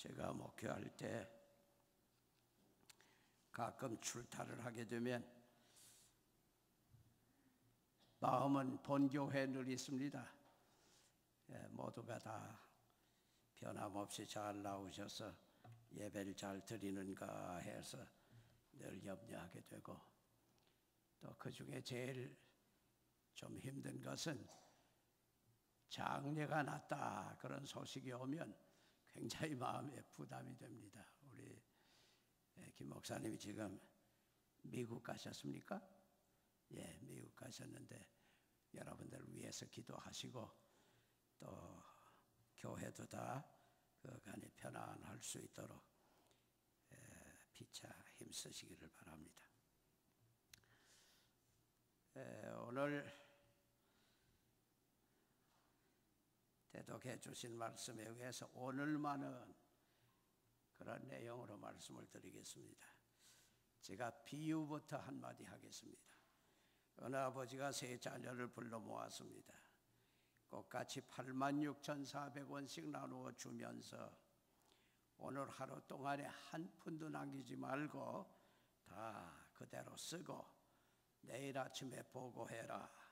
제가 목회할 때 가끔 출타를 하게 되면 마음은 본교회에 늘 있습니다. 모두가 다 변함없이 잘 나오셔서 예배를 잘 드리는가 해서 늘 염려하게 되고, 또 그 중에 제일 좀 힘든 것은 장례가 났다 그런 소식이 오면 굉장히 마음에 부담이 됩니다. 우리 김 목사님이 지금 미국 가셨습니까? 예, 미국 가셨는데 여러분들 위해서 기도하시고 또 교회도 다 그간에 편안할 수 있도록 피차 힘쓰시기를 바랍니다. 오늘 대독해 주신 말씀에 의해서 오늘만은 그런 내용으로 말씀을 드리겠습니다. 제가 비유부터 한마디 하겠습니다. 어느 아버지가 세 자녀를 불러 모았습니다. 똑같이 86,400원씩 나누어 주면서 오늘 하루 동안에 한 푼도 남기지 말고 다 그대로 쓰고 내일 아침에 보고해라.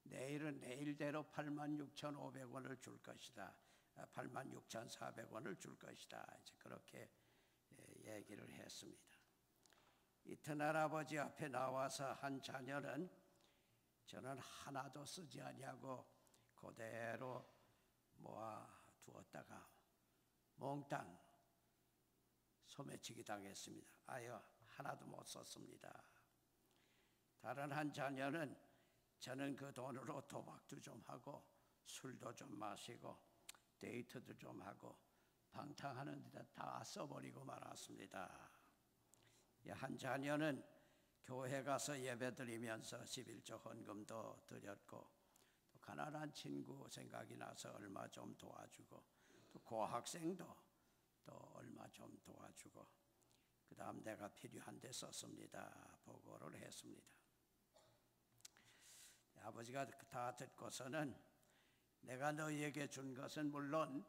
내일은 내일대로 86,500원을 줄 것이다. 86,400원을 줄 것이다. 이제 그렇게 얘기를 했습니다. 이튿날 아버지 앞에 나와서 한 자녀는 저는 하나도 쓰지 아니하고 그대로 모아 두었다가 몽땅 소매치기 당했습니다. 아유, 하나도 못 썼습니다. 다른 한 자녀는 저는 그 돈으로 도박도 좀 하고 술도 좀 마시고 데이트도 좀 하고 방탕하는 데다 다 써버리고 말았습니다. 한 자녀는 교회 가서 예배드리면서 11조 헌금도 드렸고 또 가난한 친구 생각이 나서 얼마 좀 도와주고 또 고학생도 또 얼마 좀 도와주고 그 다음 내가 필요한 데 썼습니다. 보고를 했습니다. 아버지가 다 듣고서는 내가 너희에게 준 것은 물론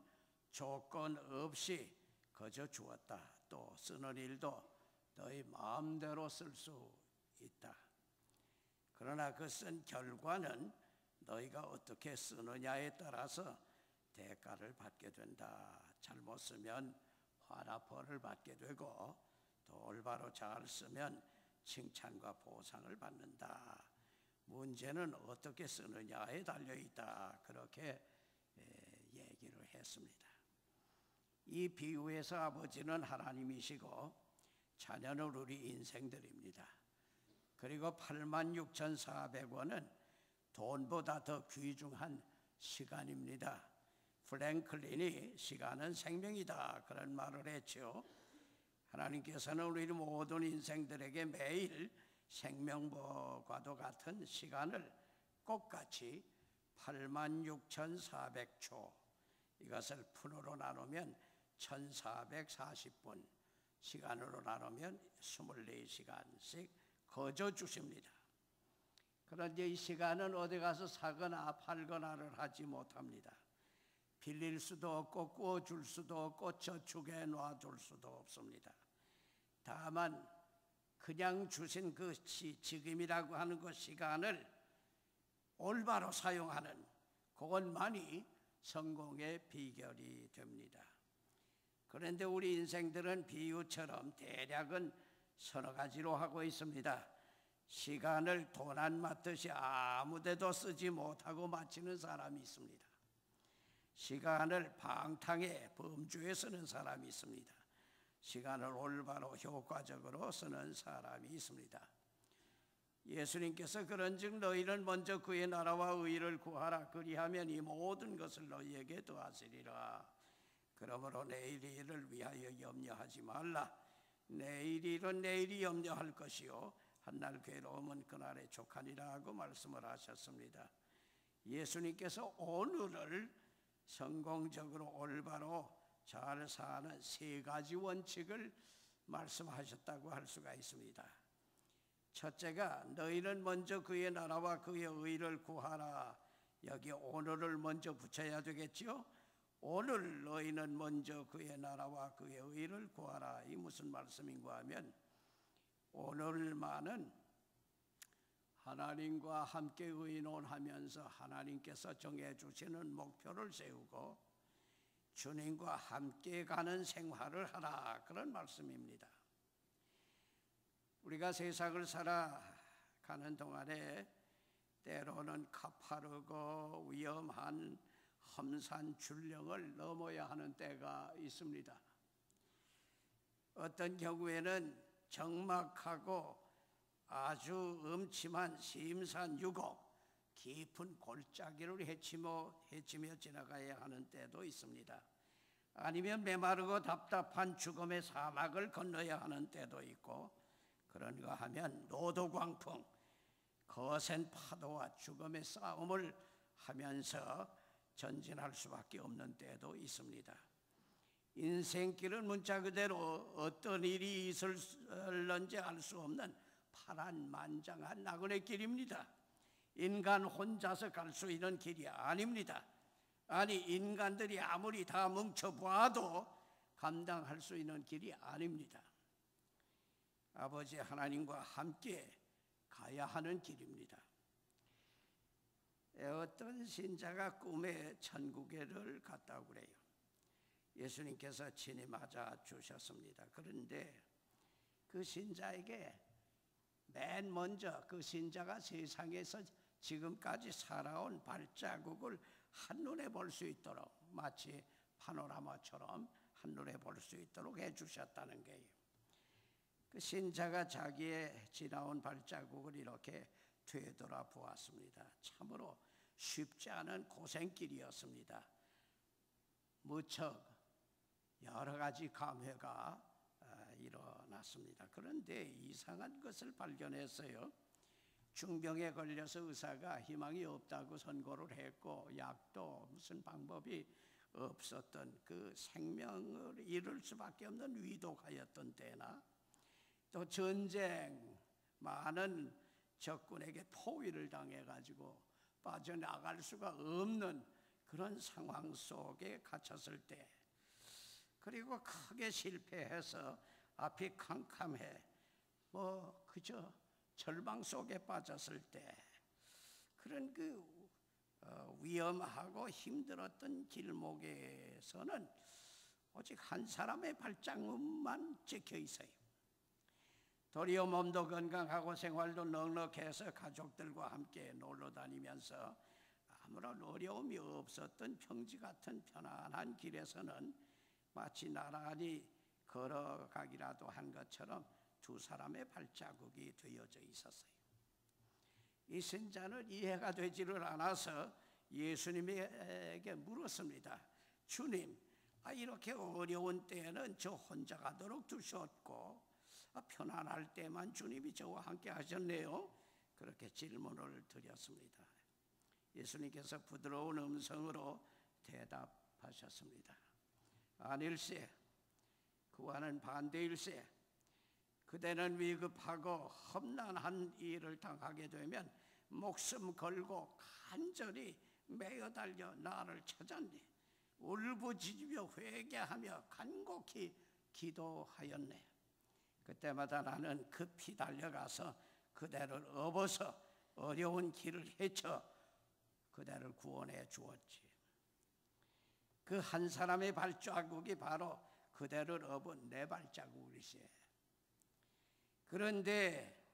조건 없이 거저 주었다. 또 쓰는 일도 너희 마음대로 쓸 수 있다. 그러나 그 쓴 결과는 너희가 어떻게 쓰느냐에 따라서 대가를 받게 된다. 잘못 쓰면 화나 벌을 받게 되고 또 올바로 잘 쓰면 칭찬과 보상을 받는다. 문제는 어떻게 쓰느냐에 달려있다. 그렇게 얘기를 했습니다. 이 비유에서 아버지는 하나님이시고 자녀는 우리 인생들입니다. 그리고 86,400원은 돈보다 더 귀중한 시간입니다. 프랭클린이 시간은 생명이다 그런 말을 했죠. 하나님께서는 우리 모든 인생들에게 매일 생명과도 같은 시간을 똑같이 86,400초, 이것을 푼으로 나누면 1,440분, 시간으로 나누면 24시간씩 거저 주십니다. 그런데 이 시간은 어디 가서 사거나 팔거나를 하지 못합니다. 빌릴 수도 없고 구워줄 수도 없고 저축해 놔둘 수도 없습니다. 다만 그냥 주신 그 지금이라고 하는 그 시간을 올바로 사용하는 그것만이 성공의 비결이 됩니다. 그런데 우리 인생들은 비유처럼 대략은 서너 가지로 하고 있습니다. 시간을 돈 안 맞듯이 아무데도 쓰지 못하고 마치는 사람이 있습니다. 시간을 방탕에 범주에 쓰는 사람이 있습니다. 시간을 올바로 효과적으로 쓰는 사람이 있습니다. 예수님께서 그런즉 너희는 먼저 그의 나라와 의를 구하라. 그리하면 이 모든 것을 너희에게 더하시리라. 그러므로 내일 일을 위하여 염려하지 말라. 내일 일은 내일이 염려할 것이요 한날 괴로움은 그날에 족하니라 하고 말씀을 하셨습니다. 예수님께서 오늘을 성공적으로 올바로 잘 사는 세 가지 원칙을 말씀하셨다고 할 수가 있습니다. 첫째가 너희는 먼저 그의 나라와 그의 의를 구하라. 여기 오늘을 먼저 붙여야 되겠죠. 오늘 너희는 먼저 그의 나라와 그의 의를 구하라. 이 무슨 말씀인가 하면 오늘만은 하나님과 함께 의논하면서 하나님께서 정해주시는 목표를 세우고 주님과 함께 가는 생활을 하라, 그런 말씀입니다. 우리가 세상을 살아가는 동안에 때로는 가파르고 위험한 험산 줄령을 넘어야 하는 때가 있습니다. 어떤 경우에는 적막하고 아주 음침한 심산 유고 깊은 골짜기를 헤치며 지나가야 하는 때도 있습니다. 아니면 메마르고 답답한 죽음의 사막을 건너야 하는 때도 있고, 그런가 하면 노도광풍, 거센 파도와 죽음의 싸움을 하면서 전진할 수밖에 없는 때도 있습니다. 인생길은 문자 그대로 어떤 일이 있을런지 알 수 없는 파란만장한 나그네 길입니다. 인간 혼자서 갈 수 있는 길이 아닙니다. 아니, 인간들이 아무리 다 뭉쳐봐도 감당할 수 있는 길이 아닙니다. 아버지 하나님과 함께 가야 하는 길입니다. 어떤 신자가 꿈에 천국에를 갔다고 그래요. 예수님께서 친히 맞아 주셨습니다. 그런데 그 신자에게 맨 먼저 그 신자가 세상에서 지금까지 살아온 발자국을 한눈에 볼 수 있도록, 마치 파노라마처럼 한눈에 볼 수 있도록 해주셨다는 거예요. 그 신자가 자기의 지나온 발자국을 이렇게 되돌아 보았습니다. 참으로 쉽지 않은 고생길이었습니다. 무척 여러 가지 감회가 일어났습니다. 그런데 이상한 것을 발견했어요. 중병에 걸려서 의사가 희망이 없다고 선고를 했고, 약도 무슨 방법이 없었던, 그 생명을 잃을 수밖에 없는 위독하였던 때나, 또 전쟁, 많은 적군에게 포위를 당해가지고 빠져나갈 수가 없는 그런 상황 속에 갇혔을 때, 그리고 크게 실패해서 앞이 캄캄해 그저 절망 속에 빠졌을 때, 그런 그 위험하고 힘들었던 길목에서는 오직 한 사람의 발자국만 찍혀 있어요. 도리어 몸도 건강하고 생활도 넉넉해서 가족들과 함께 놀러 다니면서 아무런 어려움이 없었던 평지 같은 편안한 길에서는 마치 나란히 걸어가기라도 한 것처럼 두 사람의 발자국이 되어져 있었어요. 이 신자는 이해가 되지를 않아서 예수님에게 물었습니다. 주님, 이렇게 어려운 때에는 저 혼자 가도록 두셨고 편안할 때만 주님이 저와 함께 하셨네요. 그렇게 질문을 드렸습니다. 예수님께서 부드러운 음성으로 대답하셨습니다. 아닐세, 그와는 반대일세. 그대는 위급하고 험난한 일을 당하게 되면 목숨 걸고 간절히 매어 달려 나를 찾았네. 울부짖으며 회개하며 간곡히 기도하였네. 그때마다 나는 급히 달려가서 그대를 업어서 어려운 길을 헤쳐 그대를 구원해 주었지. 그 한 사람의 발자국이 바로 그대를 업은 내 발자국일세. 그런데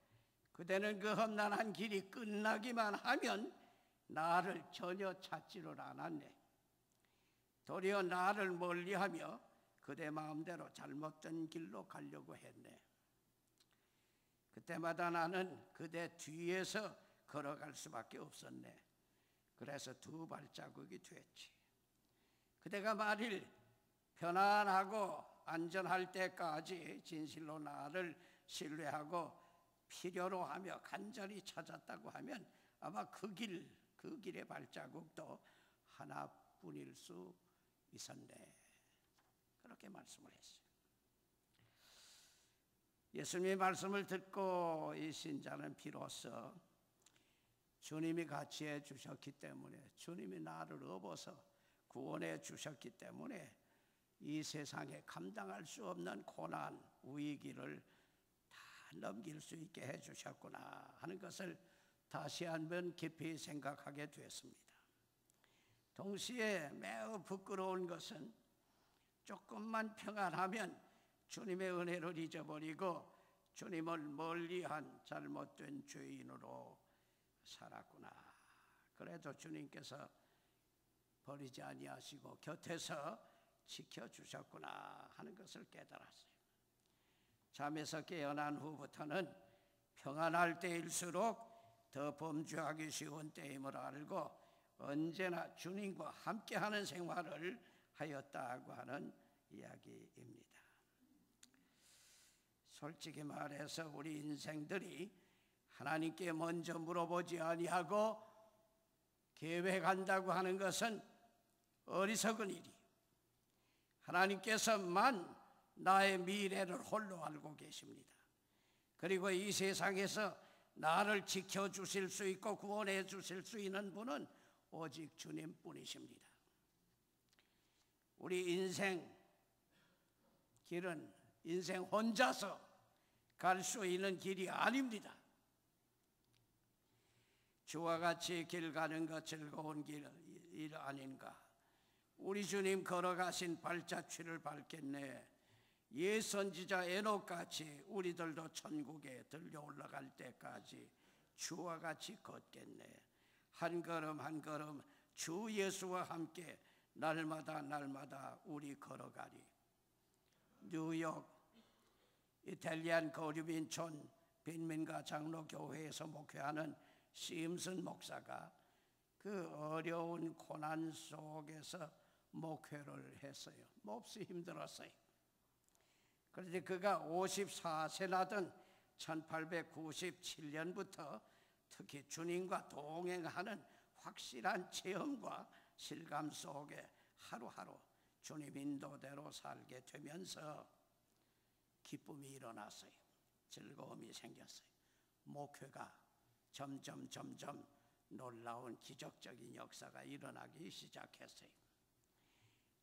그대는 그 험난한 길이 끝나기만 하면 나를 전혀 찾지를 않았네. 도리어 나를 멀리하며 그대 마음대로 잘못된 길로 가려고 했네. 그때마다 나는 그대 뒤에서 걸어갈 수밖에 없었네. 그래서 두 발자국이 됐지. 그대가 만일 편안하고 안전할 때까지 진실로 나를 신뢰하고 필요로 하며 간절히 찾았다고 하면 아마 그 길의 발자국도 하나뿐일 수 있었네. 그렇게 말씀을 했어요. 예수님의 말씀을 듣고 이 신자는 비로소 주님이 같이 해주셨기 때문에 주님이 나를 업어서 구원해 주셨기 때문에 이 세상에 감당할 수 없는 고난, 위기를 다 넘길 수 있게 해주셨구나 하는 것을 다시 한번 깊이 생각하게 되었습니다. 동시에 매우 부끄러운 것은 조금만 평안하면 주님의 은혜를 잊어버리고 주님을 멀리한 잘못된 죄인으로 살았구나. 그래도 주님께서 버리지 아니하시고 곁에서 지켜주셨구나 하는 것을 깨달았어요. 잠에서 깨어난 후부터는 평안할 때일수록 더 범죄하기 쉬운 때임을 알고 언제나 주님과 함께하는 생활을 하였다고 하는 이야기입니다. 솔직히 말해서 우리 인생들이 하나님께 먼저 물어보지 아니하고 계획한다고 하는 것은 어리석은 일이에요. 하나님께서만 나의 미래를 홀로 알고 계십니다. 그리고 이 세상에서 나를 지켜주실 수 있고 구원해 주실 수 있는 분은 오직 주님뿐이십니다. 우리 인생 길은 인생 혼자서 갈 수 있는 길이 아닙니다. 주와 같이 길 가는 것 즐거운 일 아닌가. 우리 주님 걸어가신 발자취를 밟겠네. 옛 선지자 에녹같이 우리들도 천국에 들려 올라갈 때까지 주와 같이 걷겠네. 한 걸음 한 걸음 주 예수와 함께 날마다 우리 걸어가리. 뉴욕 이탈리안 거류민촌 빈민가 장로교회에서 목회하는 심슨 목사가 그 어려운 고난 속에서 목회를 했어요. 몹시 힘들었어요. 그런데 그가 54세나 된 1897년부터 특히 주님과 동행하는 확실한 체험과 실감 속에 하루하루 주님 인도대로 살게 되면서 기쁨이 일어났어요. 즐거움이 생겼어요. 목회가 점점 놀라운 기적적인 역사가 일어나기 시작했어요.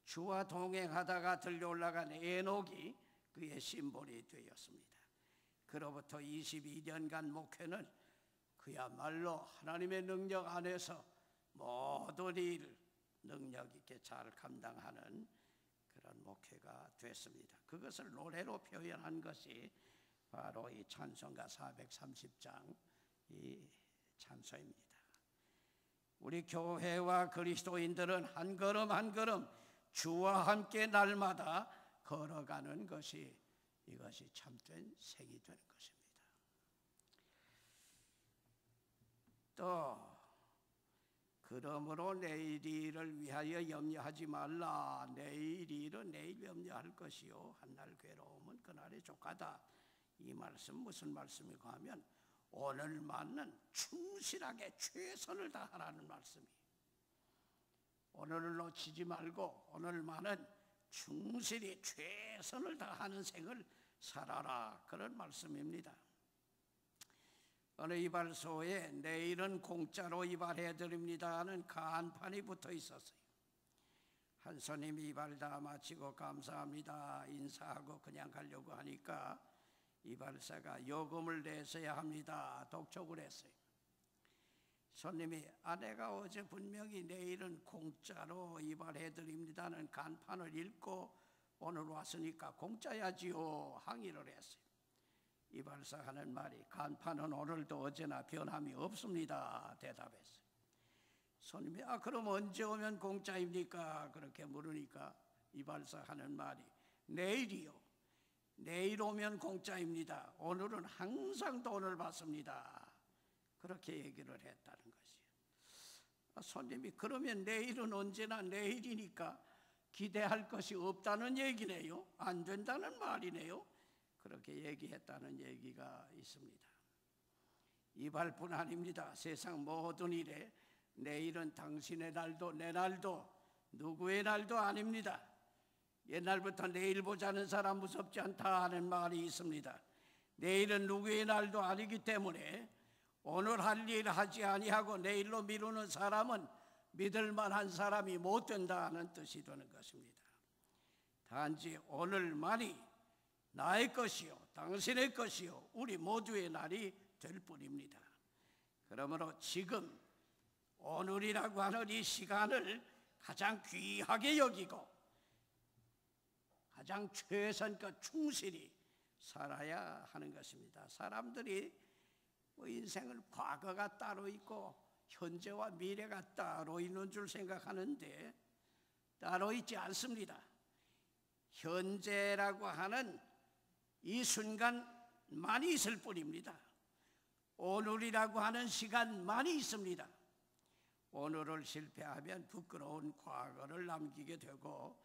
주와 동행하다가 들려 올라간 에녹이 그의 심볼이 되었습니다. 그로부터 22년간 목회는 그야말로 하나님의 능력 안에서 모든 일을 능력 있게 잘 감당하는 그런 목회가 됐습니다. 그것을 노래로 표현한 것이 바로 이 찬송가 430장 이 찬송입니다. 우리 교회와 그리스도인들은 한 걸음 한 걸음 주와 함께 날마다 걸어가는 것이 이것이 참된 생이 되는 것입니다. 또 그러므로 내일 일을 위하여 염려하지 말라. 내일 일은 내일 염려할 것이요 한날 괴로움은 그날의 조카다. 이 말씀 무슨 말씀이고 하면 오늘만은 충실하게 최선을 다하라는 말씀이에요. 오늘을 놓치지 말고 오늘만은 충실히 최선을 다하는 생을 살아라. 그런 말씀입니다. 어느 이발소에 내일은 공짜로 이발해드립니다 하는 간판이 붙어 있었어요. 한 손님이 이발 다 마치고 감사합니다 인사하고 그냥 가려고 하니까 이발사가 요금을 내셔야 합니다 독촉을 했어요. 손님이 아내가 어제 분명히 내일은 공짜로 이발해드립니다는 간판을 읽고 오늘 왔으니까 공짜야지요 항의를 했어요. 이발사 하는 말이 간판은 오늘도 어제나 변함이 없습니다 대답했어요. 손님이 그럼 언제 오면 공짜입니까? 그렇게 물으니까 이발사 하는 말이 내일이요. 내일 오면 공짜입니다. 오늘은 항상 돈을 받습니다. 그렇게 얘기를 했다는 것이에요. 손님이 그러면 내일은 언제나 내일이니까 기대할 것이 없다는 얘기네요. 안 된다는 말이네요. 그렇게 얘기했다는 얘기가 있습니다. 이발뿐 아닙니다. 세상 모든 일에 내일은 당신의 날도 내 날도 누구의 날도 아닙니다. 옛날부터 내일 보자는 사람 무섭지 않다 하는 말이 있습니다. 내일은 누구의 날도 아니기 때문에 오늘 할 일 하지 아니하고 내일로 미루는 사람은 믿을 만한 사람이 못 된다는 뜻이 되는 것입니다. 단지 오늘만이 나의 것이요 당신의 것이요 우리 모두의 날이 될 뿐입니다. 그러므로 지금 오늘이라고 하는 이 시간을 가장 귀하게 여기고 가장 최선껏 충실히 살아야 하는 것입니다. 사람들이 인생을 과거가 따로 있고 현재와 미래가 따로 있는 줄 생각하는데 따로 있지 않습니다. 현재라고 하는 이 순간만이 있을 뿐입니다. 오늘이라고 하는 시간만이 있습니다. 오늘을 실패하면 부끄러운 과거를 남기게 되고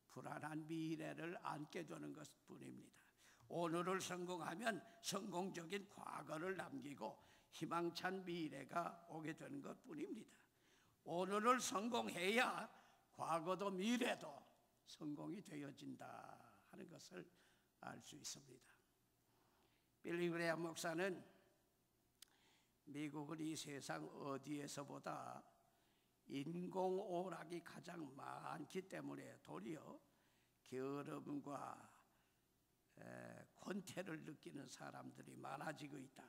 불안한 미래를 안게 되는 것뿐입니다. 오늘을 성공하면 성공적인 과거를 남기고 희망찬 미래가 오게 되는 것뿐입니다. 오늘을 성공해야 과거도 미래도 성공이 되어진다 하는 것을 알 수 있습니다. 빌리 그레이엄 목사는 미국은 이 세상 어디에서보다 인공오락이 가장 많기 때문에 도리어 게으름과 권태를 느끼는 사람들이 많아지고 있다.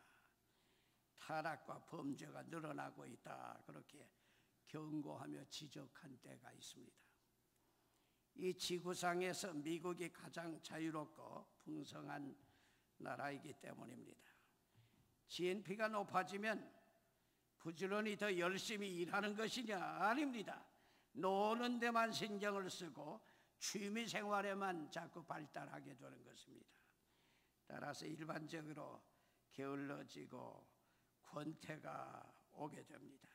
타락과 범죄가 늘어나고 있다. 그렇게 경고하며 지적한 때가 있습니다. 이 지구상에서 미국이 가장 자유롭고 풍성한 나라이기 때문입니다. GNP가 높아지면 부지런히 더 열심히 일하는 것이냐? 아닙니다. 노는 데만 신경을 쓰고 취미 생활에만 자꾸 발달하게 되는 것입니다. 따라서 일반적으로 게을러지고 권태가 오게 됩니다.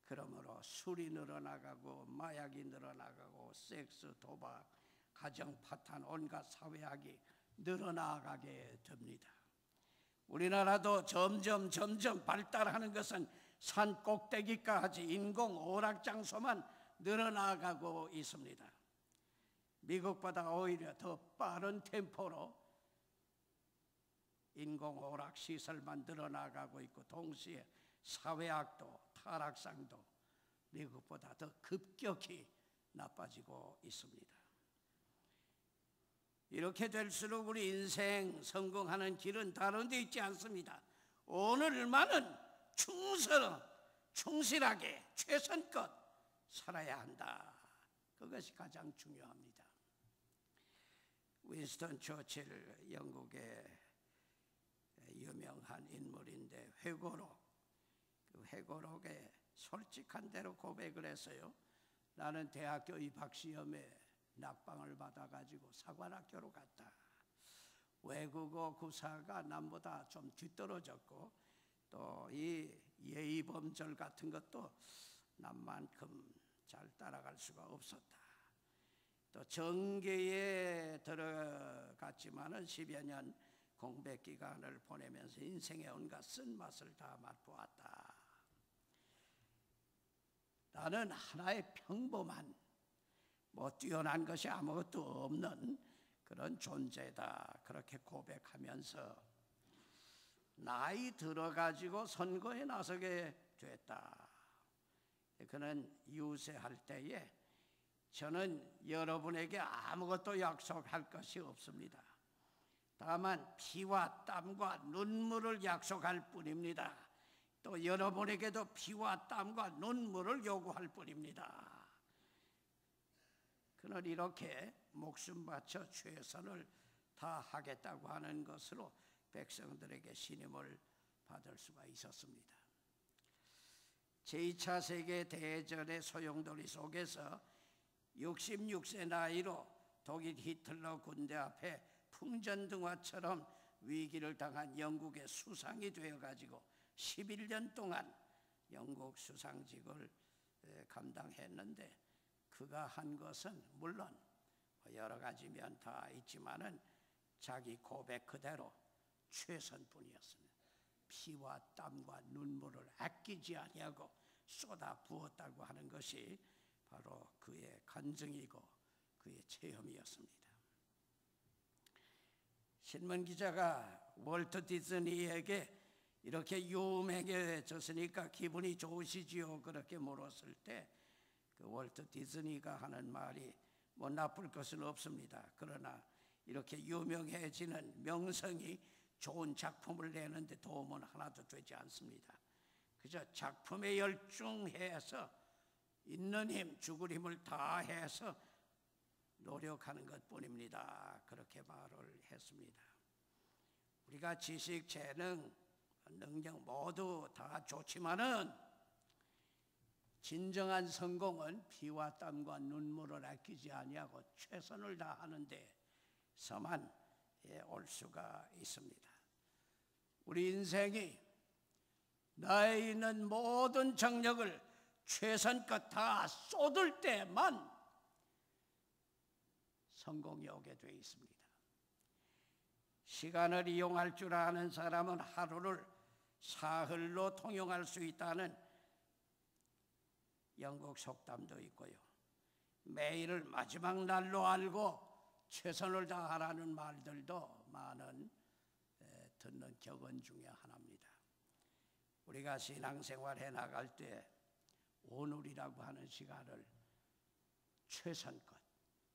그러므로 술이 늘어나가고 마약이 늘어나가고 섹스, 도박, 가정 파탄, 온갖 사회악이 늘어나가게 됩니다. 우리나라도 점점 발달하는 것은 산 꼭대기까지 인공 오락 장소만 늘어나가고 있습니다. 미국보다 오히려 더 빠른 템포로 인공 오락 시설만 늘어나가고 있고 동시에 사회악도 타락상도 미국보다 더 급격히 나빠지고 있습니다. 이렇게 될수록 우리 인생 성공하는 길은 다른 데 있지 않습니다. 오늘만은 충실하게 최선껏 살아야 한다. 그것이 가장 중요합니다. 윈스턴 처칠 영국의 유명한 인물인데 회고록, 그 회고록에 솔직한 대로 고백을 했어요. 나는 대학교 입학시험에 낙방을 받아가지고 사관학교로 갔다. 외국어 구사가 남보다 좀 뒤떨어졌고 또 이 예의범절 같은 것도 남만큼 잘 따라갈 수가 없었다. 또 정계에 들어갔지만은 10여 년 공백 기간을 보내면서 인생의 온갖 쓴맛을 다 맛보았다. 나는 하나의 평범한 뛰어난 것이 아무것도 없는 그런 존재다. 그렇게 고백하면서 나이 들어가지고 선거에 나서게 됐다. 그는 유세할 때에 저는 여러분에게 아무것도 약속할 것이 없습니다. 다만 피와 땀과 눈물을 약속할 뿐입니다. 또 여러분에게도 피와 땀과 눈물을 요구할 뿐입니다. 그는 이렇게 목숨 바쳐 최선을 다하겠다고 하는 것으로 백성들에게 신임을 받을 수가 있었습니다. 제2차 세계대전의 소용돌이 속에서 66세 나이로 독일 히틀러 군대 앞에 풍전등화처럼 위기를 당한 영국의 수상이 되어가지고 11년 동안 영국 수상직을 감당했는데 그가 한 것은 물론 여러 가지 면 다 있지만은 자기 고백 그대로 최선뿐이었습니다. 피와 땀과 눈물을 아끼지 아니하고 쏟아 부었다고 하는 것이 바로 그의 간증이고 그의 체험이었습니다. 신문 기자가 월트 디즈니에게 이렇게 유명해졌으니까 기분이 좋으시지요? 그렇게 물었을 때 그 월트 디즈니가 하는 말이 뭐 나쁠 것은 없습니다. 그러나 이렇게 유명해지는 명성이 좋은 작품을 내는데 도움은 하나도 되지 않습니다. 그저 작품에 열중해서 있는 힘, 죽을 힘을 다해서 노력하는 것뿐입니다. 그렇게 말을 했습니다. 우리가 지식, 재능, 능력 모두 다 좋지만은 진정한 성공은 피와 땀과 눈물을 아끼지 아니하고 최선을 다하는 데서만 올 수가 있습니다. 우리 인생이 나에 있는 모든 정력을 최선껏 다 쏟을 때만 성공이 오게 되어 있습니다. 시간을 이용할 줄 아는 사람은 하루를 사흘로 통용할 수 있다는 영국 속담도 있고요. 매일을 마지막 날로 알고 최선을 다하라는 말들도 많은 듣는 격언 중에 하나입니다. 우리가 신앙생활 해나갈 때 오늘이라고 하는 시간을 최선껏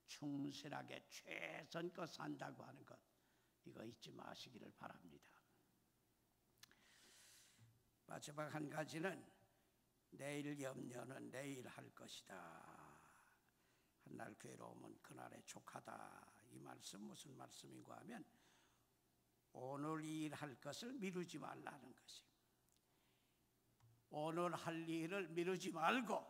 충실하게 최선껏 산다고 하는 것, 이거 잊지 마시기를 바랍니다. 마지막 한 가지는 내일 염려는 내일 할 것이다. 한날 괴로움은 그날의 족하다. 이 말씀 무슨 말씀인가 하면 오늘 일할 것을 미루지 말라는 것입니다. 오늘 할 일을 미루지 말고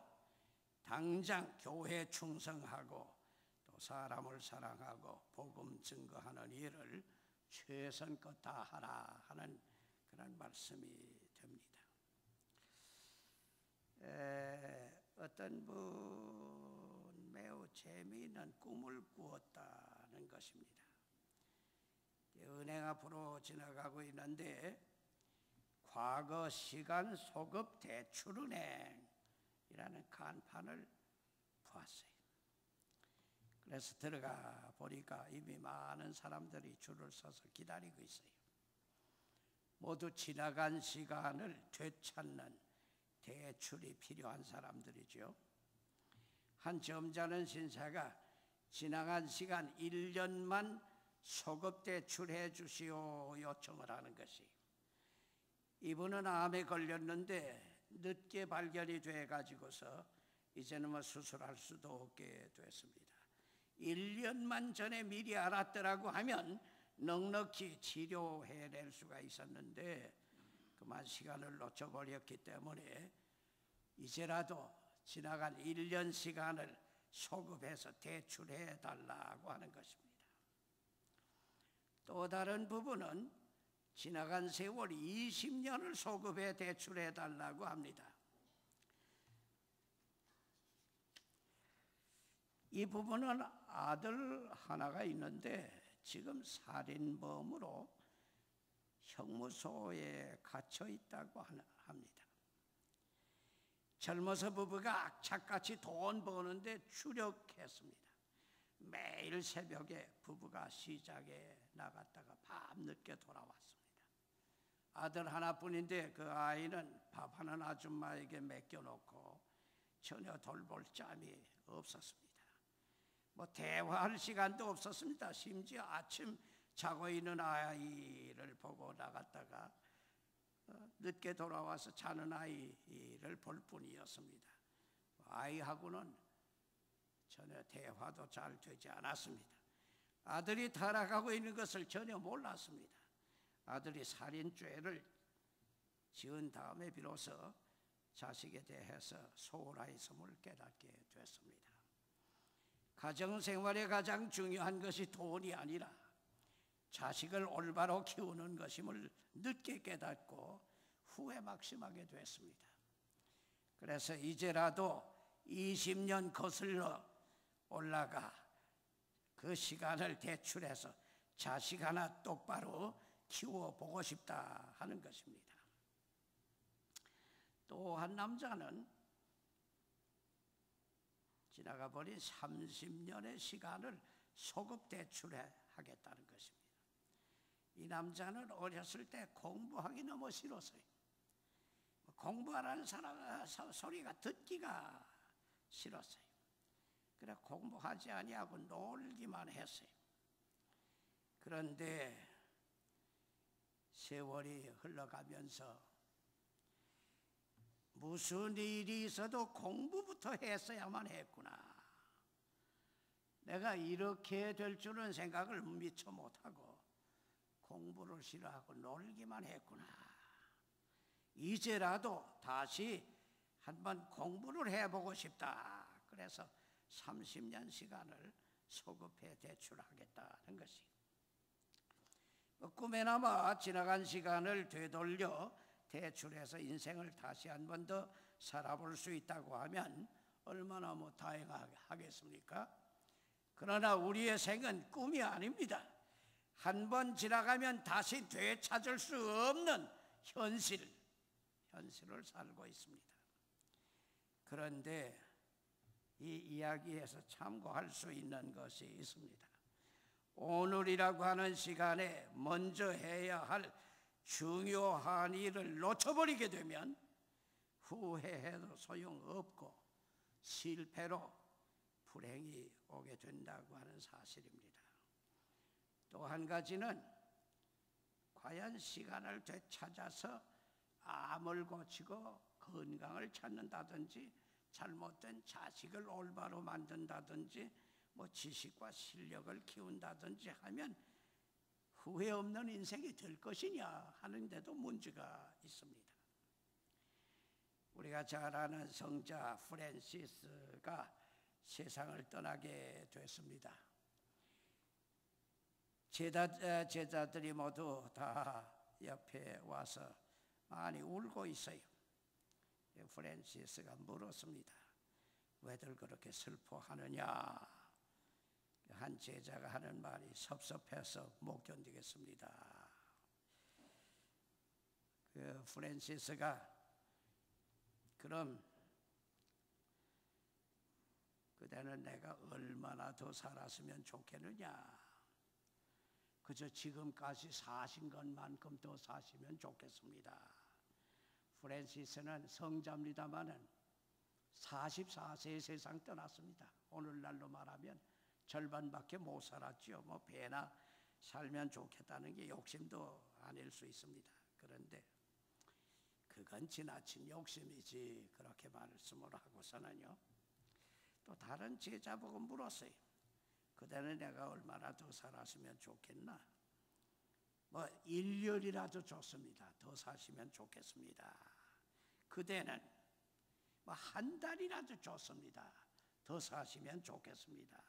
당장 교회에 충성하고 또 사람을 사랑하고 복음 증거하는 일을 최선껏 다하라 하는 그런 말씀이 됩니다. 어떤 분 매우 재미있는 꿈을 꾸었다는 것입니다. 은행 앞으로 지나가고 있는데 과거 시간 소급 대출은행이라는 간판을 보았어요. 그래서 들어가 보니까 이미 많은 사람들이 줄을 서서 기다리고 있어요. 모두 지나간 시간을 되찾는 대출이 필요한 사람들이죠. 한 점잖은 신사가 지나간 시간 1년만 소급 대출해 주시오 요청을 하는 것이, 이분은 암에 걸렸는데 늦게 발견이 돼 가지고서 이제는 뭐 수술할 수도 없게 됐습니다. 1년만 전에 미리 알았더라고 하면 넉넉히 치료해낼 수가 있었는데 그만 시간을 놓쳐버렸기 때문에 이제라도 지나간 1년 시간을 소급해서 대출해 달라고 하는 것입니다. 또 다른 부분은 지나간 세월 20년을 소급해 대출해 달라고 합니다. 이 부분은 아들 하나가 있는데 지금 살인범으로 형무소에 갇혀 있다고 합니다. 젊어서 부부가 악착같이 돈 버는데 주력했습니다. 매일 새벽에 부부가 시장에 나갔다가 밤늦게 돌아왔습니다. 아들 하나뿐인데 그 아이는 밥하는 아줌마에게 맡겨놓고 전혀 돌볼 짬이 없었습니다. 뭐 대화할 시간도 없었습니다. 심지어 아침 자고 있는 아이를 보고 나갔다가 늦게 돌아와서 자는 아이를 볼 뿐이었습니다. 아이하고는 전혀 대화도 잘 되지 않았습니다. 아들이 타락하고 있는 것을 전혀 몰랐습니다. 아들이 살인죄를 지은 다음에 비로소 자식에 대해서 소홀하였음을 깨닫게 됐습니다. 가정생활에 가장 중요한 것이 돈이 아니라 자식을 올바로 키우는 것임을 늦게 깨닫고 후회 막심하게 됐습니다. 그래서 이제라도 20년 거슬러 올라가 그 시간을 대출해서 자식 하나 똑바로 키워보고 싶다 하는 것입니다. 또 한 남자는 지나가 버린 30년의 시간을 소급 대출하겠다는 것입니다. 이 남자는 어렸을 때 공부하기 너무 싫었어요. 공부하라는 사람 소리가 듣기가 싫었어요. 그래 공부하지 아니하고 놀기만 했어요. 그런데 세월이 흘러가면서 무슨 일이 있어도 공부부터 했어야만 했구나. 내가 이렇게 될 줄은 생각을 미처 못하고 공부를 싫어하고 놀기만 했구나. 이제라도 다시 한번 공부를 해보고 싶다. 그래서 30년 시간을 소급해 대출하겠다는 것이. 꿈에나마 지나간 시간을 되돌려 대출해서 인생을 다시 한 번 더 살아볼 수 있다고 하면 얼마나 다행하겠습니까? 그러나 우리의 생은 꿈이 아닙니다. 한 번 지나가면 다시 되찾을 수 없는 현실을 살고 있습니다. 그런데 이 이야기에서 참고할 수 있는 것이 있습니다. 오늘이라고 하는 시간에 먼저 해야 할 중요한 일을 놓쳐버리게 되면 후회해도 소용없고 실패로 불행이 오게 된다고 하는 사실입니다. 또 한 가지는 과연 시간을 되찾아서 암을 고치고 건강을 찾는다든지 잘못된 자식을 올바로 만든다든지 지식과 실력을 키운다든지 하면 후회 없는 인생이 될 것이냐 하는데도 문제가 있습니다. 우리가 잘 아는 성자 프랜시스가 세상을 떠나게 됐습니다. 제자들이 모두 다 옆에 와서 많이 울고 있어요. 프랜시스가 물었습니다. 왜들 그렇게 슬퍼하느냐? 한 제자가 하는 말이 섭섭해서 못 견디겠습니다. 프랜시스가 그럼 그대는 내가 얼마나 더 살았으면 좋겠느냐? 그저 지금까지 사신 것만큼 더 사시면 좋겠습니다. 프랜시스는 성자입니다마는 44세에 세상 떠났습니다. 오늘날로 말하면 절반밖에 못 살았죠. 배나 살면 좋겠다는 게 욕심도 아닐 수 있습니다. 그런데 그건 지나친 욕심이지 그렇게 말씀을 하고서는요. 또 다른 제자보고 물었어요. 그대는 내가 얼마나 더 살았으면 좋겠나? 1년이라도 좋습니다. 더 사시면 좋겠습니다. 그대는 한 달이라도 좋습니다. 더 사시면 좋겠습니다.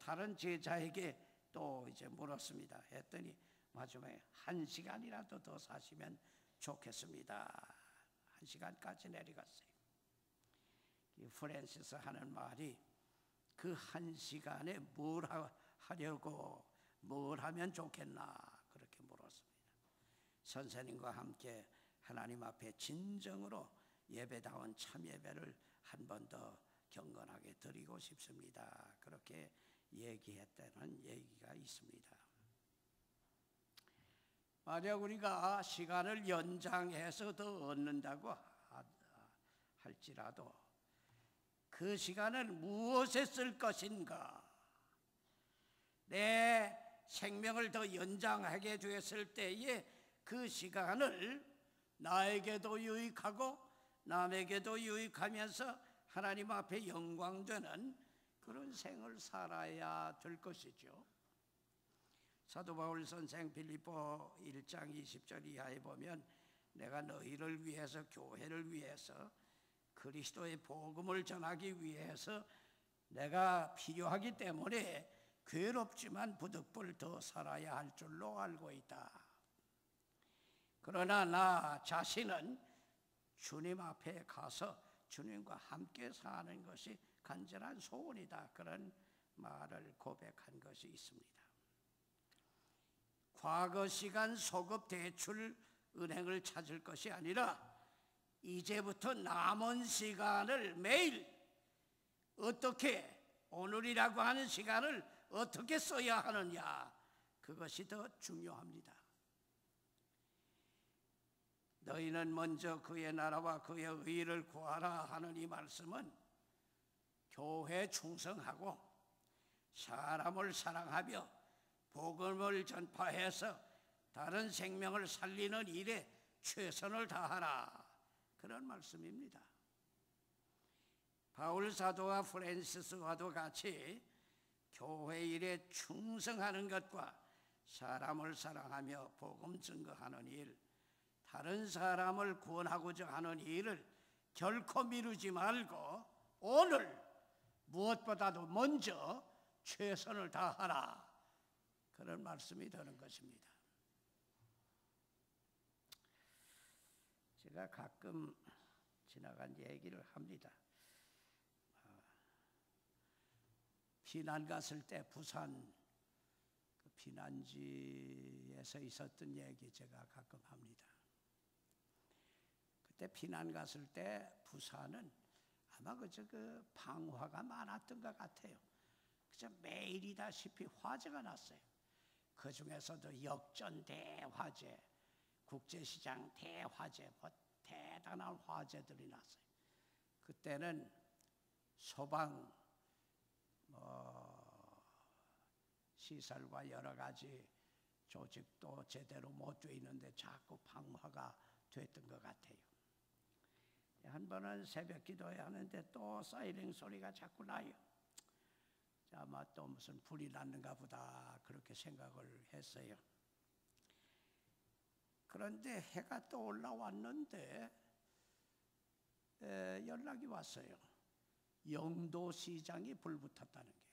다른 제자에게 또 이제 물었습니다. 했더니 마지막에 1시간이라도 더 사시면 좋겠습니다. 1시간까지 내려갔어요. 프랜시스 하는 말이 그 1시간에 뭘 하려고 뭘 하면 좋겠나 그렇게 물었습니다. 선생님과 함께 하나님 앞에 진정으로 예배다운 참 예배를 한 번 더 경건하게 드리고 싶습니다. 그렇게 얘기했다는 얘기가 있습니다. 만약 우리가 시간을 연장해서 더 얻는다고 할지라도 그 시간을 무엇에 쓸 것인가? 내 생명을 더 연장하게 되었을 때에 그 시간을 나에게도 유익하고 남에게도 유익하면서 하나님 앞에 영광되는 그런 생을 살아야 될 것이죠. 사도 바울 선생 빌립보 1장 20절 이하에 보면 내가 너희를 위해서 교회를 위해서 그리스도의 복음을 전하기 위해서 내가 필요하기 때문에 괴롭지만 부득불 더 살아야 할 줄로 알고 있다. 그러나 나 자신은 주님 앞에 가서 주님과 함께 사는 것이 간절한 소원이다. 그런 말을 고백한 것이 있습니다. 과거 시간 소급 대출 은행을 찾을 것이 아니라 이제부터 남은 시간을 매일 어떻게 오늘이라고 하는 시간을 어떻게 써야 하느냐 그것이 더 중요합니다. 너희는 먼저 그의 나라와 그의 의를 구하라 하는 이 말씀은 교회에 충성하고 사람을 사랑하며 복음을 전파해서 다른 생명을 살리는 일에 최선을 다하라, 그런 말씀입니다. 바울 사도와 프란시스와도 같이 교회 일에 충성하는 것과 사람을 사랑하며 복음 증거하는 일, 다른 사람을 구원하고자 하는 일을 결코 미루지 말고 오늘 무엇보다도 먼저 최선을 다하라, 그런 말씀이 되는 것입니다. 제가 가끔 지나간 얘기를 합니다. 피난 갔을 때 부산 그 피난지에서 있었던 얘기 제가 가끔 합니다. 그때 피난 갔을 때 부산은 아마 그저 그 방화가 많았던 것 같아요. 그저 매일이다시피 화재가 났어요. 그 중에서도 역전 대화재, 국제시장 대화재, 뭐 대단한 화재들이 났어요. 그때는 소방 시설과 여러 가지 조직도 제대로 못 돼 있는데 자꾸 방화가 됐던 것 같아요. 한 번은 새벽 기도회 하는데 또 사이렌 소리가 자꾸 나요. 아마 또 무슨 불이 났는가 보다 그렇게 생각을 했어요. 그런데 해가 또 올라왔는데 연락이 왔어요. 영도시장이 불붙었다는 게.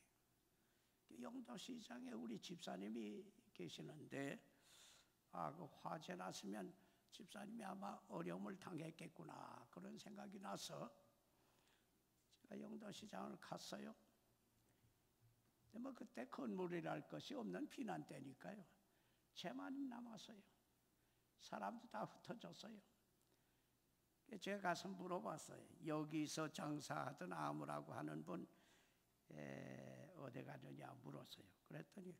영도시장에 우리 집사님이 계시는데 그 화재 났으면 집사님이 아마 어려움을 당했겠구나, 그런 생각이 나서 제가 영도시장을 갔어요. 근데 뭐 그때 건물이랄 것이 없는 피난 때니까요. 제만 남았어요. 사람도 다 흩어졌어요. 제가 가서 물어봤어요. 여기서 장사하던 아무라고 하는 분 어디 가느냐 물었어요. 그랬더니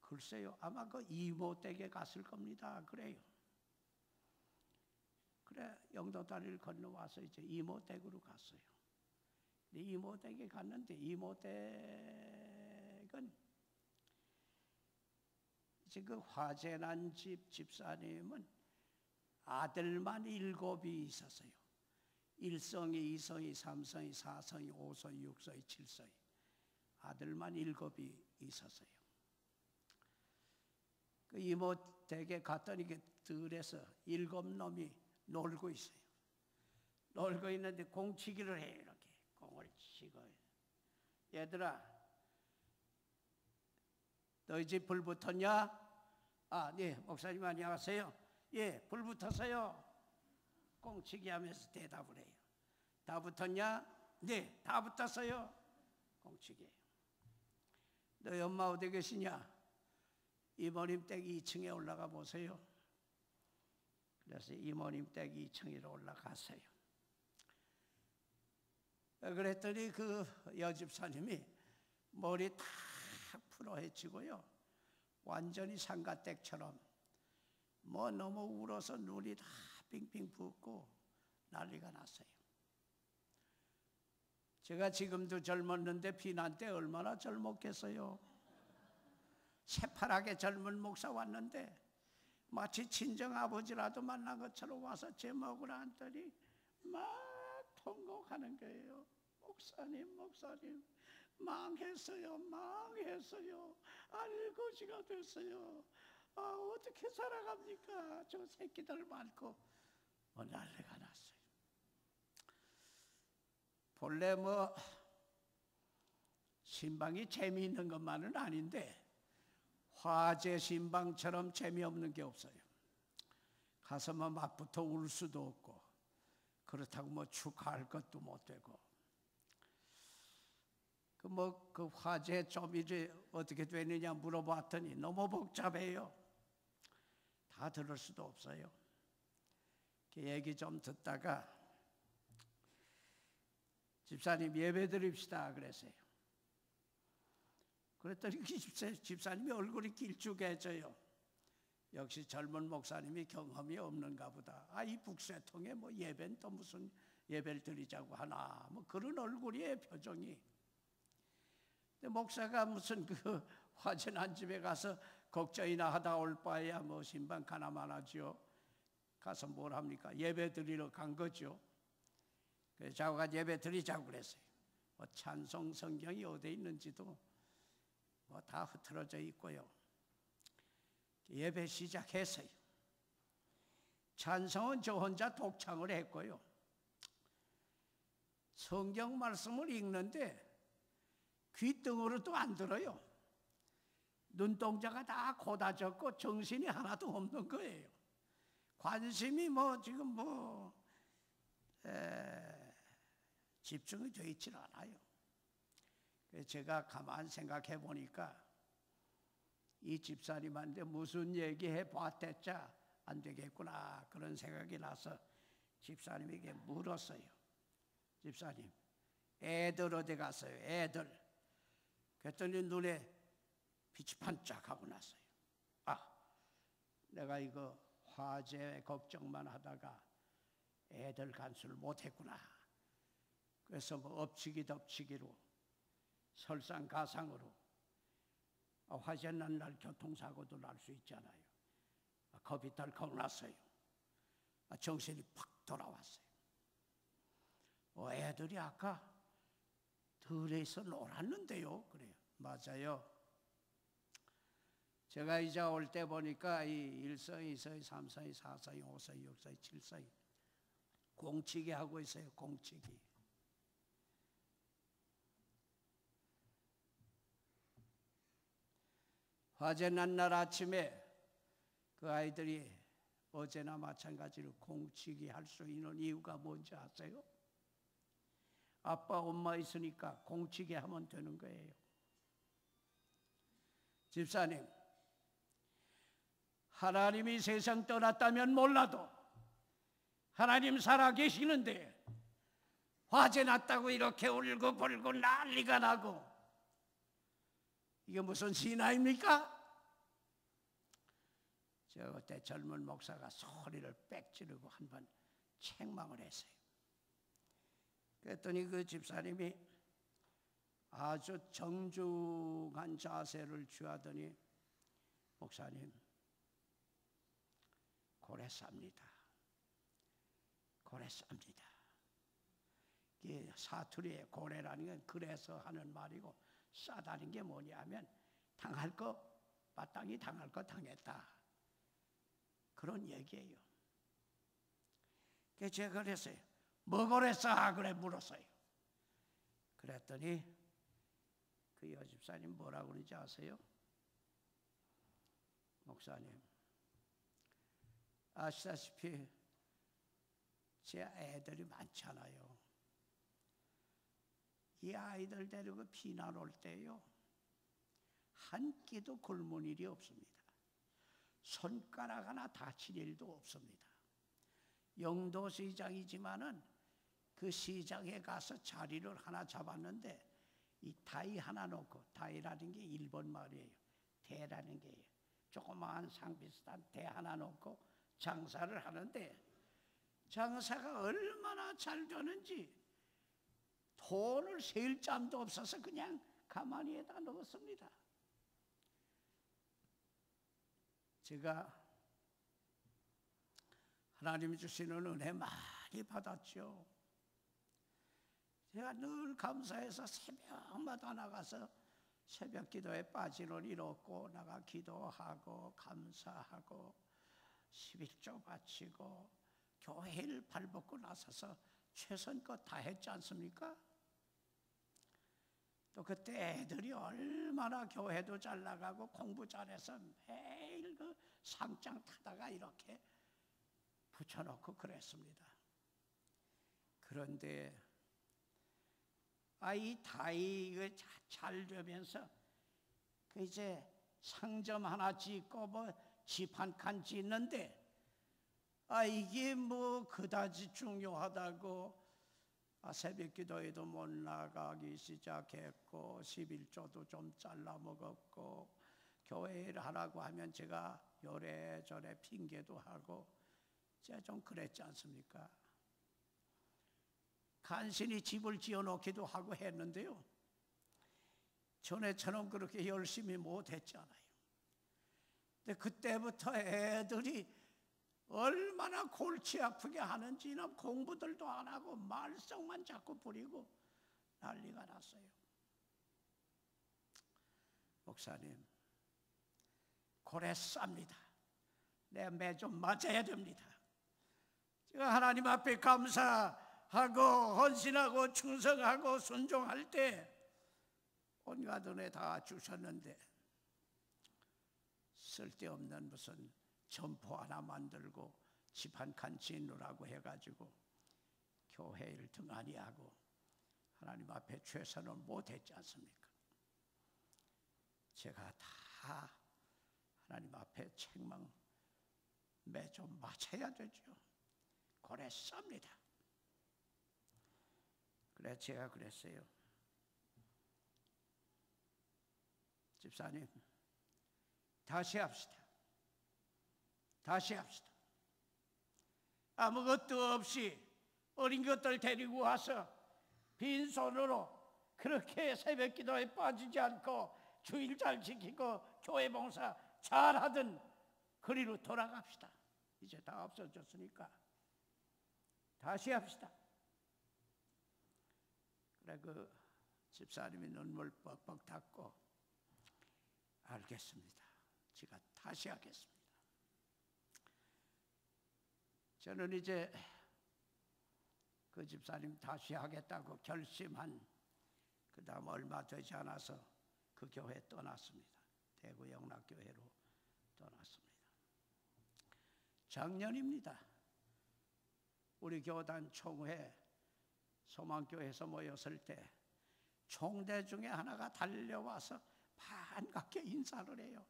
글쎄요, 아마 그 이모 댁에 갔을 겁니다, 그래요. 그래 영도 다리를 건너와서 이제 이모 댁으로 갔어요. 이모 댁에 갔는데 이모 댁은 이제 그 화재 난 집사님은 아들만 7이 있었어요. 1성이, 2성이, 3성이, 4성이, 5성이, 6성이, 7성이. 아들만 7이 있었어요. 그 이모 댁에 갔더니 그 들에서 7놈이 놀고 있어요. 놀고 있는데 공치기를 해요. 이렇게 공을 치고. 얘들아, 너희 집 불 붙었냐? 네, 목사님 안녕하세요. 예, 불 붙었어요. 공치기 하면서 대답을 해요. 다 붙었냐? 네, 다 붙었어요. 공치기. 너희 엄마 어디 계시냐? 이모님 댁 2층에 올라가 보세요. 그래서 이모님 댁 2층으로 올라갔어요. 그랬더니 그 여집사님이 머리 다 풀어헤치고요, 완전히 상가댁처럼 뭐 너무 울어서 눈이 다 빙빙 붓고 난리가 났어요. 제가 지금도 젊었는데 피난 때 얼마나 젊었겠어요. 새파랗게 젊은 목사 왔는데 마치 친정아버지라도 만난 것처럼 와서 제 목을 안더니 막 통곡하는 거예요. 목사님, 목사님, 망했어요, 망했어요. 알거지가 됐어요. 어떻게 살아갑니까? 저 새끼들 많고 난리가 났어요. 본래 뭐 신방이 재미있는 것만은 아닌데 화재 신방처럼 재미없는 게 없어요. 가서 뭐 막부터 울 수도 없고 그렇다고 뭐 축하할 것도 못 되고 그 화재 좀 이제 어떻게 되느냐 물어봤더니 너무 복잡해요. 다 들을 수도 없어요. 그 얘기 좀 듣다가 집사님 예배 드립시다 그랬어요. 그랬더니 그 집사님이 얼굴이 길쭉해져요. 역시 젊은 목사님이 경험이 없는가 보다. 이 북새통에 뭐 예배는 또 무슨 예배를 드리자고 하나, 뭐 그런 얼굴이에요, 표정이. 근데 목사가 무슨 그 화재난 집에 가서 걱정이나 하다 올 바에야 뭐 신방 가나만 하죠. 가서 뭘 합니까? 예배 드리러 간 거죠. 그래서 자기가 예배 드리자고 그랬어요. 뭐 찬송 성경이 어디 있는지도 뭐 다 흐트러져 있고요. 예배 시작했어요. 찬송은 저 혼자 독창을 했고요. 성경 말씀을 읽는데 귓등으로도 안 들어요. 눈동자가 다 고다졌고 정신이 하나도 없는 거예요. 관심이 뭐 지금 뭐 집중이 되어 있질 않아요. 제가 가만 생각해 보니까 이 집사님한테 무슨 얘기해 봤댔자 안 되겠구나 그런 생각이 나서 집사님에게 물었어요. 집사님, 애들 어디 갔어요? 애들. 그랬더니 눈에 빛이 반짝하고 났어요. 내가 이거 화재 걱정만 하다가 애들 간수를 못했구나. 그래서 뭐 엎치기 덮치기로 설상가상으로 화재 난 날 교통사고도 날 수 있잖아요. 겁이 덜컥 났어요. 정신이 팍 돌아왔어요. 애들이 아까 들에서 놀았는데요. 그래요. 맞아요. 제가 이제 올 때 보니까 이 1서희, 2서희, 3서희, 4서희, 5서희, 6서희, 7서희 공치기 하고 있어요. 공치기. 화재 난 날 아침에 그 아이들이 어제나 마찬가지로 공치기 할 수 있는 이유가 뭔지 아세요? 아빠, 엄마 있으니까 공치기 하면 되는 거예요. 집사님, 하나님이 세상 떠났다면 몰라도 하나님 살아계시는데 화재 났다고 이렇게 울고 불고 난리가 나고 이게 무슨 신화입니까? 저 그때 젊은 목사가 소리를 빽 지르고 한번 책망을 했어요. 그랬더니 그 집사님이 아주 정중한 자세를 취하더니 목사님, 고래 쌉니다. 고래 쌉니다. 이게 사투리에 고래라는 건 그래서 하는 말이고 싸다는 게 뭐냐면 당할 거 마땅히 당할 거 당했다. 그런 얘기예요. 그래서 제가 그랬어요. 뭐 그랬어? 그래 물었어요. 그랬더니 그 여집사님 뭐라고 그러는지 아세요? 목사님, 아시다시피 제 애들이 많잖아요. 이 아이들 데리고 피난 올 때요, 한 끼도 굶은 일이 없습니다. 손가락 하나 다칠 일도 없습니다. 영도시장이지만은 그 시장에 가서 자리를 하나 잡았는데 이 다이 하나 놓고, 다이라는 게 일본 말이에요. 대라는 게 조그마한 상 비슷한 대 하나 놓고 장사를 하는데 장사가 얼마나 잘 되는지 돈을 세일 짬도 없어서 그냥 가만히에다 넣었습니다. 제가 하나님이 주시는 은혜 많이 받았죠. 제가 늘 감사해서 새벽마다 나가서 새벽 기도에 빠지는 일 없고 나가 기도하고 감사하고 11조 바치고 교회를 발벗고 나서서 최선껏 다 했지 않습니까? 또 그때 애들이 얼마나 교회도 잘 나가고 공부 잘해서 매일 그 상장 타다가 이렇게 붙여놓고 그랬습니다. 그런데 이 다이가 잘 되면서 그 이제 상점 하나 짓고 뭐 집 한 칸 짓는데 이게 뭐 그다지 중요하다고 새벽 기도에도 못 나가기 시작했고 11조도 좀 잘라 먹었고 교회를 하라고 하면 제가 요래저래 핑계도 하고 제가 좀 그랬지 않습니까? 간신히 집을 지어놓기도 하고 했는데요, 전에처럼 그렇게 열심히 못했잖아요. 근데 그때부터 애들이 얼마나 골치 아프게 하는지 공부들도 안 하고 말썽만 자꾸 부리고 난리가 났어요. 목사님, 고래 쌉니다. 내 매 좀 맞아야 됩니다. 제가 하나님 앞에 감사하고 헌신하고 충성하고 순종할 때 온갖 은혜 다 주셨는데 쓸데없는 무슨 점포 하나 만들고 집 한 칸 짓느라고 해가지고 교회를 등한히 하고 하나님 앞에 최선을 못했지 않습니까? 제가 다 하나님 앞에 책망 매 좀 맞춰야 되죠. 고래 쌉니다. 그래 제가 그랬어요. 집사님, 다시 합시다. 다시 합시다. 아무것도 없이 어린 것들 데리고 와서 빈손으로 그렇게 새벽 기도에 빠지지 않고 주일 잘 지키고 교회 봉사 잘하던 거리로 돌아갑시다. 이제 다 없어졌으니까 다시 합시다. 그래 그 집사님이 눈물 뻑뻑 닦고 알겠습니다. 제가 다시 하겠습니다. 저는 이제 그 집사님 다시 하겠다고 결심한 그 다음 얼마 되지 않아서 그 교회 떠났습니다. 대구 영락교회로 떠났습니다. 작년입니다. 우리 교단 총회 소망교회에서 모였을 때 총대 중에 하나가 달려와서 반갑게 인사를 해요.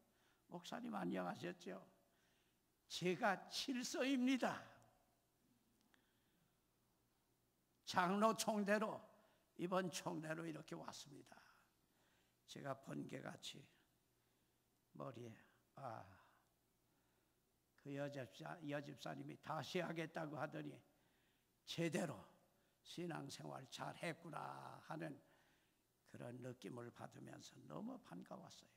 목사님 안녕하셨죠? 제가 칠서입니다. 장로 총대로 이번 총대로 이렇게 왔습니다. 제가 번개같이 머리에 그 여집사님이 다시 하겠다고 하더니 제대로 신앙생활 잘 했구나 하는 그런 느낌을 받으면서 너무 반가웠어요.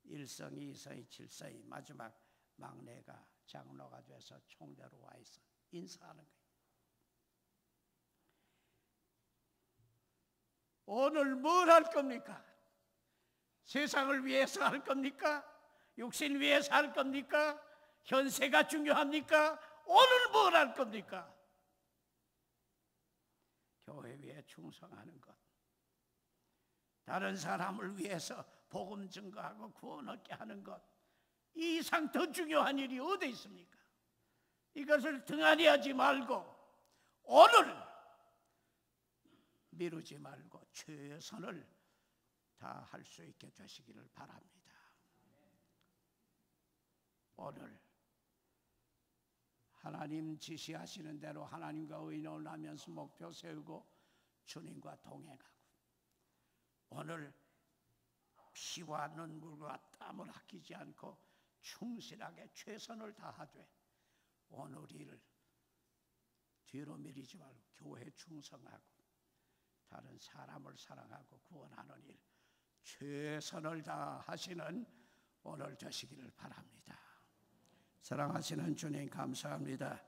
1성, 2성, 7성이 마지막 막내가 장로가 돼서 총대로 와 있어 인사하는 거예요. 오늘 뭘 할 겁니까? 세상을 위해서 할 겁니까? 육신 위해서 할 겁니까? 현세가 중요합니까? 오늘 뭘 할 겁니까? 교회 위해 충성하는 것, 다른 사람을 위해서 복음 증거하고 구원 얻게 하는 것, 이 이상 더 중요한 일이 어디 있습니까? 이것을 등한히 하지 말고 오늘 미루지 말고 최선을 다할 수 있게 되시기를 바랍니다. 오늘 하나님 지시하시는 대로 하나님과 의논하면서 목표 세우고 주님과 동행하고 오늘 피와 눈물과 땀을 아끼지 않고 충실하게 최선을 다하되 오늘 일을 뒤로 미루지 말고 교회에 충성하고 다른 사람을 사랑하고 구원하는 일 최선을 다하시는 오늘 되시기를 바랍니다. 사랑하시는 주님 감사합니다.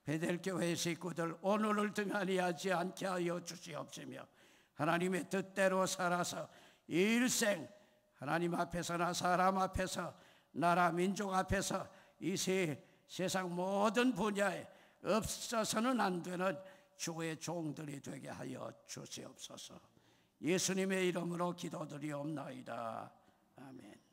베델교회 식구들 오늘을 등한히 하지 않게 하여 주시옵시며 하나님의 뜻대로 살아서 일생 하나님 앞에서나 사람 앞에서 나라 민족 앞에서 이 세상 모든 분야에 없어서는 안 되는 주의 종들이 되게 하여 주시옵소서. 예수님의 이름으로 기도드리옵나이다. 아멘.